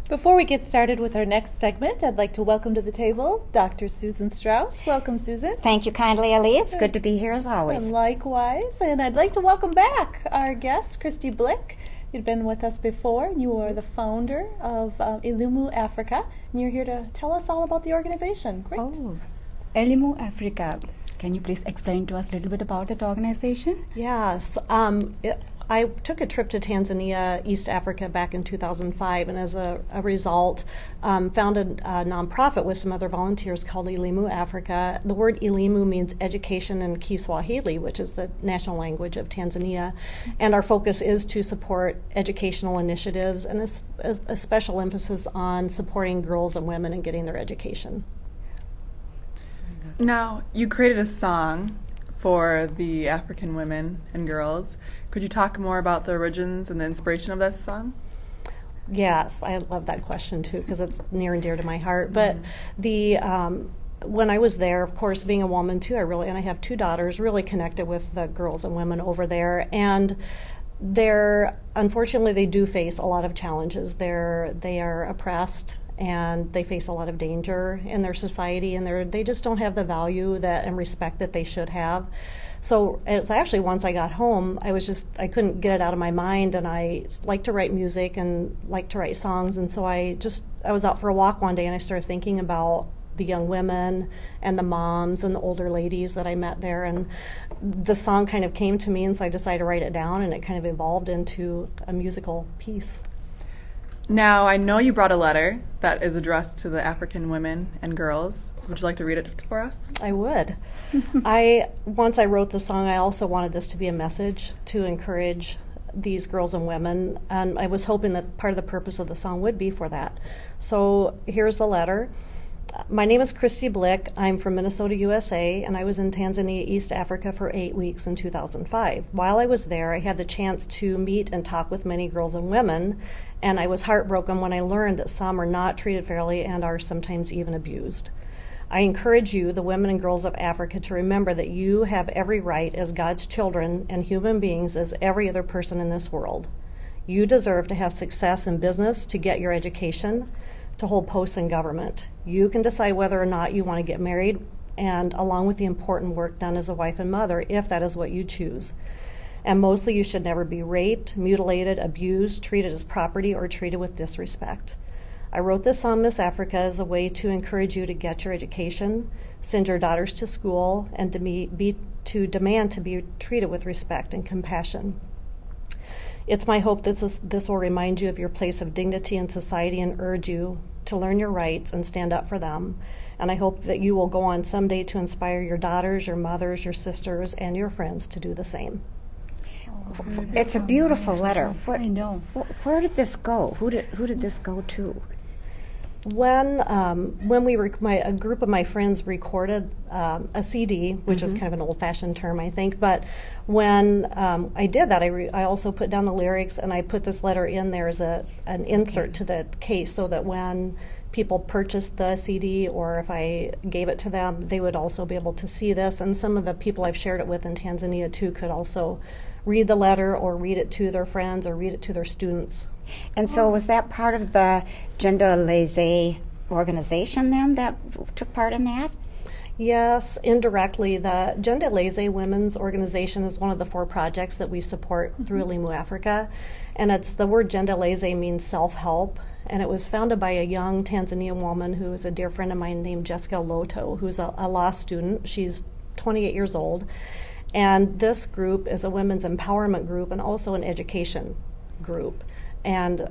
Before we get started with our next segment, I'd like to welcome to the table Dr. Susan Strauss. Welcome, Susan. Thank you kindly, Ali. It's good to be here as always. And likewise. And I'd like to welcome back our guest, Kristy Blick. You've been with us before. You are the founder of Ilumu Africa, and you're here to tell us all about the organization. Great. Oh, Elimu Africa. Can you please explain to us a little bit about that organization? Yes. I took a trip to Tanzania, East Africa, back in 2005, and as a result, founded a nonprofit with some other volunteers called Elimu Africa. The word Elimu means education in Kiswahili, which is the national language of Tanzania, and our focus is to support educational initiatives and a special emphasis on supporting girls and women in getting their education. Now, you created a song for the African women and girls. Could you talk more about the origins and the inspiration of this song? Yes, I love that question too because it's near and dear to my heart. But when I was there, of course, being a woman too, and I have two daughters, really connected with the girls and women over there, and unfortunately they do face a lot of challenges. They are oppressed, and they face a lot of danger in their society, and they just don't have the value and respect that they should have. So it's actually once I got home, I couldn't get it out of my mind, and I like to write music and like to write songs, and so I was out for a walk one day and I started thinking about the young women and the moms and the older ladies that I met there, and the song kind of came to me, and so I decided to write it down, and it kind of evolved into a musical piece. Now, I know you brought a letter that is addressed to the African women and girls. Would you like to read it for us? I would. Once I wrote the song, I also wanted this to be a message to encourage these girls and women, and I was hoping that part of the purpose of the song would be for that. So here's the letter. My name is Kristy Blick. I'm from Minnesota, USA, and I was in Tanzania, East Africa for 8 weeks in 2005. While I was there, I had the chance to meet and talk with many girls and women, and I was heartbroken when I learned that some are not treated fairly and are sometimes even abused. I encourage you, the women and girls of Africa, to remember that you have every right as God's children and human beings as every other person in this world. You deserve to have success in business, to get your education, to hold posts in government. You can decide whether or not you want to get married, and along with the important work done as a wife and mother, if that is what you choose. And mostly, you should never be raped, mutilated, abused, treated as property, or treated with disrespect. I wrote this song, Miss Africa, as a way to encourage you to get your education, send your daughters to school, and to demand to be treated with respect and compassion. It's my hope that this will remind you of your place of dignity in society and urge you to learn your rights and stand up for them. And I hope that you will go on someday to inspire your daughters, your mothers, your sisters, and your friends to do the same. It's a beautiful letter. I know. Where did this go? Who did this go to? When a group of my friends recorded a CD, which is kind of an old-fashioned term, I think, but when I did that, I also put down the lyrics, and I put this letter in there as an insert to the case, so that when people purchased the CD or if I gave it to them, they would also be able to see this, and some of the people I've shared it with in Tanzania too could also read the letter or read it to their friends or read it to their students. And so was that part of the Gender Laissez organization then that took part in that? Yes, indirectly. The Gender Laissez Women's Organization is one of the 4 projects that we support through Elimu Africa. And the word Gender Laissez means self-help. And it was founded by a young Tanzanian woman who is a dear friend of mine named Jessica Loto, who's a law student. She's 28 years old. And this group is a women's empowerment group and also an education group. And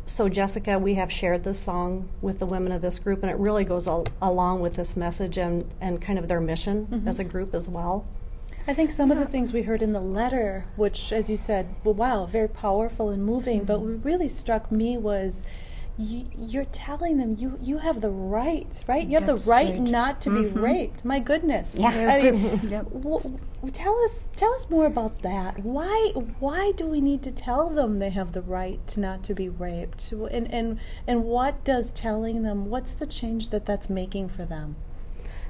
so Jessica, we have shared this song with the women of this group, and it really goes along with this message and kind of their mission as a group as well. I think some of the things we heard in the letter, which, as you said, well, wow, very powerful and moving, but what really struck me was you're telling them you have the right? You have the right not to be raped. My goodness. Yeah. I mean, tell us more about that. Why do we need to tell them they have the right to not to be raped? And what does telling them, what's the change that's making for them?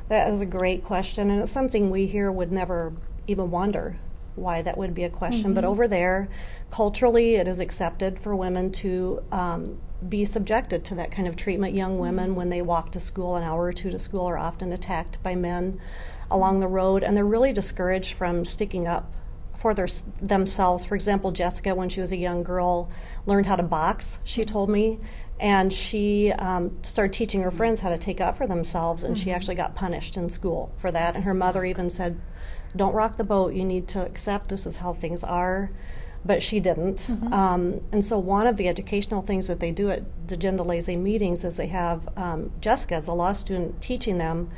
That is a great question, and it's something we here would never even wonder why that would be a question. But over there, culturally, it is accepted for women to be subjected to that kind of treatment. Young women, when they walk to school, an hour or two to school, are often attacked by men along the road, and they're really discouraged from sticking up for themselves. For example, Jessica, when she was a young girl, learned how to box, she told me, and she started teaching her friends how to take up for themselves, and she actually got punished in school for that. And her mother even said, "Don't rock the boat, you need to accept this is how things are." But she didn't. And so one of the educational things that they do at the Gender Lazy meetings is they have Jessica, as a law student, teaching them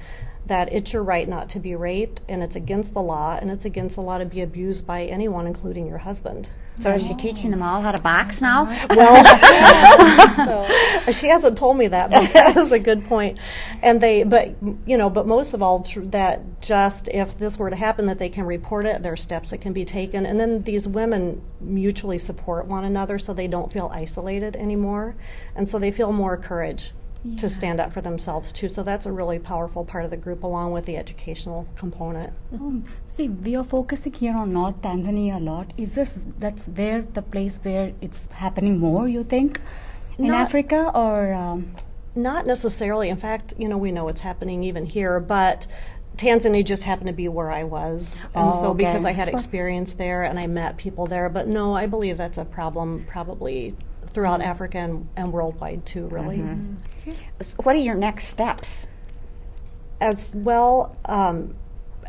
that it's your right not to be raped, and it's against the law, and it's against the law to be abused by anyone, including your husband. So is she teaching them all how to box now? Well, she hasn't told me that, but that is a good point. And but most of all, that just if this were to happen, that they can report it, there are steps that can be taken, and then these women mutually support one another so they don't feel isolated anymore, and so they feel more courage to stand up for themselves too. So that's a really powerful part of the group, along with the educational component. See, we are focusing here on North Tanzania a lot. That's where the place where it's happening more, you think, in Africa, or? Not necessarily. In fact, we know it's happening even here, but Tanzania just happened to be where I was, and so because I had experience there and I met people there. But no, I believe that's a problem probably throughout Africa and worldwide too, really. So what are your next steps? As well,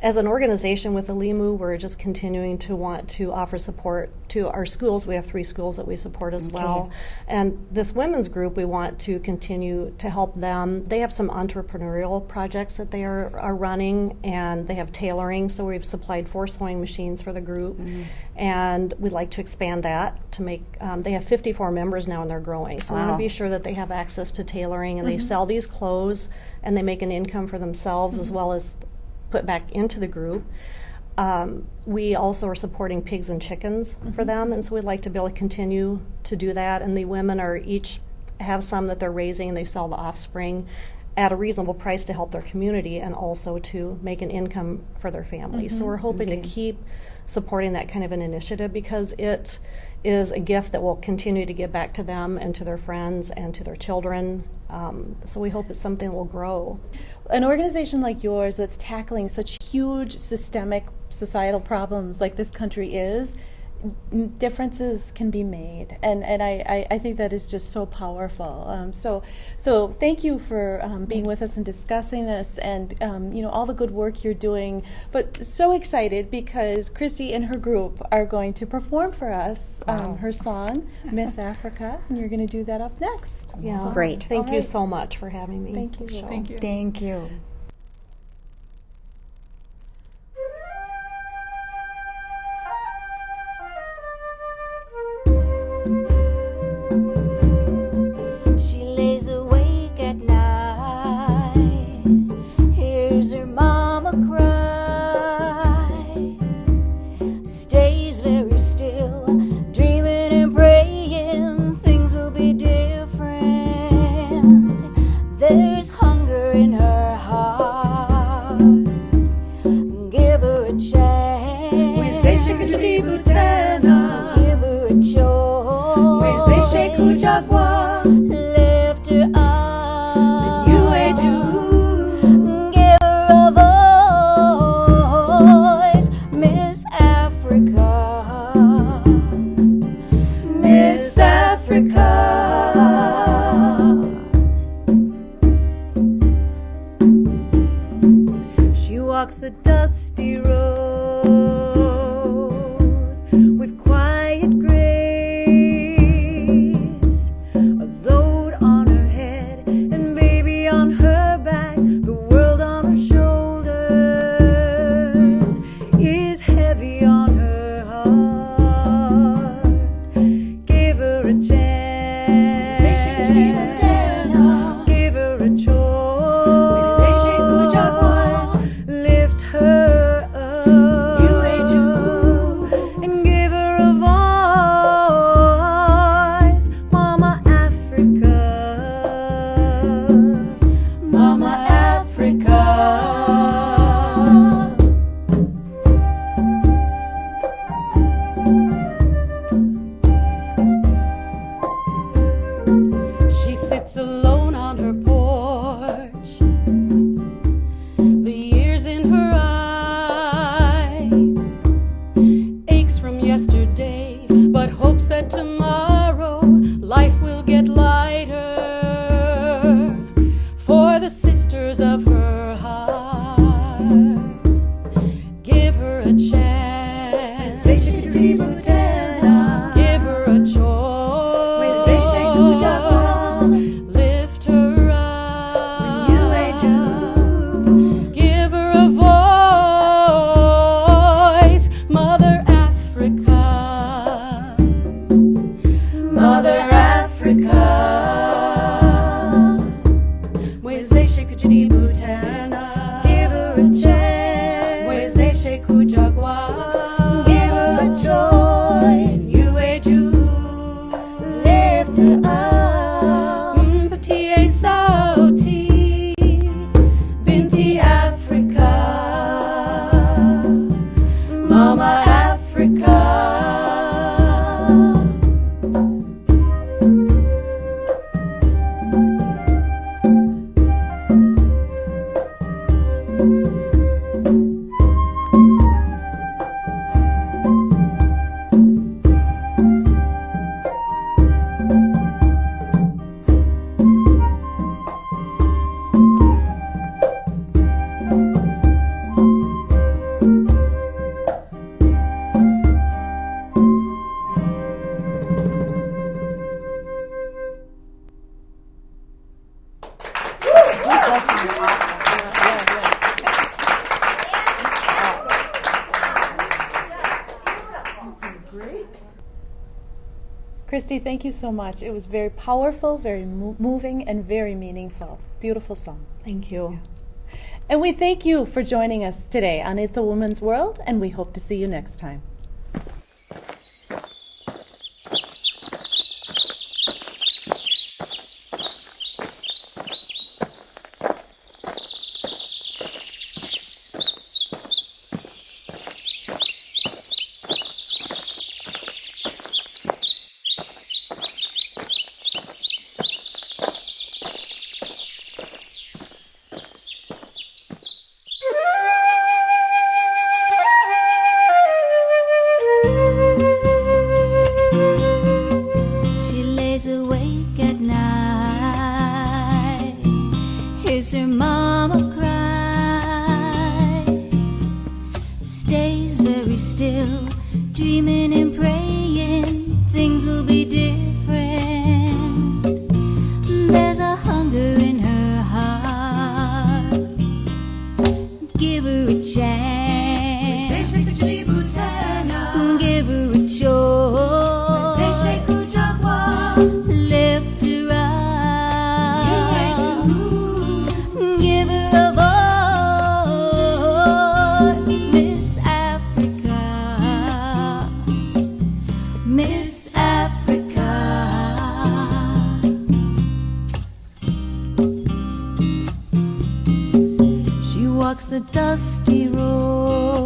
as an organization with Alimu, we're just continuing to want to offer support to our schools. We have 3 schools that we support as well. And this women's group, we want to continue to help them. They have some entrepreneurial projects that they are running, and they have tailoring. So we've supplied 4 sewing machines for the group. And we'd like to expand that to make, they have 54 members now, and they're growing. So we want to be sure that they have access to tailoring, and they sell these clothes, and they make an income for themselves as well as put back into the group. We also are supporting pigs and chickens for them, and so we'd like to be able to continue to do that. And the women are each have some that they're raising, and they sell the offspring at a reasonable price to help their community and also to make an income for their families. So we're hoping to keep supporting that kind of an initiative, because it is a gift that will continue to give back to them and to their friends and to their children. So we hope it's something that will grow. An organization like yours that's tackling such huge systemic societal problems like this country is, differences can be made, and I think that is just so powerful. So thank you for being with us and discussing this, and all the good work you're doing. But so excited because Kristy and her group are going to perform for us her song Miss Africa, and you're going to do that up next. Yeah, great. Thank you so much for having me. Thank you. Thank you. Thank you. She lays awake at night, hears her mama cry, stays very still, dreaming and praying things will be different. There's hunger in her heart, give her a chance. We say she could be Butana. Give her a choice. We say she could just walk. Lift her up. You ain't do. Give her a voice. Miss Africa. Miss Africa. She walks the dusty road with quiet grace, a load on her head and baby on her back, the world on her shoulders is heavy on her heart. Give her a chance. Say she could be a dancer. Give her a choice. Say she could just Lift her sits alone on her porch, the years in her eyes, aches from yesterday, but hopes that tomorrow life will get lighter for the sisters of her heart. Give her a chance, give her a choice, lift her up, give her a voice. Mother Africa, Mother Africa, Wezeshe kujibutana, give her a chance, Wezeshe kujagwa, give her a choice, Yueju, lift her up, Mpatie Sauti, Binti Africa, Mama Africa. Kristy, thank you so much. It was very powerful, very moving, and very meaningful. Beautiful song. Thank you. And we thank you for joining us today on It's a Woman's World, and we hope to see you next time. She lays awake at night, hears her mama cry, stays very still, dreaming and praying things will be different. There's a hunger in her heart, give her a chance, give her a choice, lift her up, give her a voice. Miss Africa, Miss Africa. She walks the dusty road,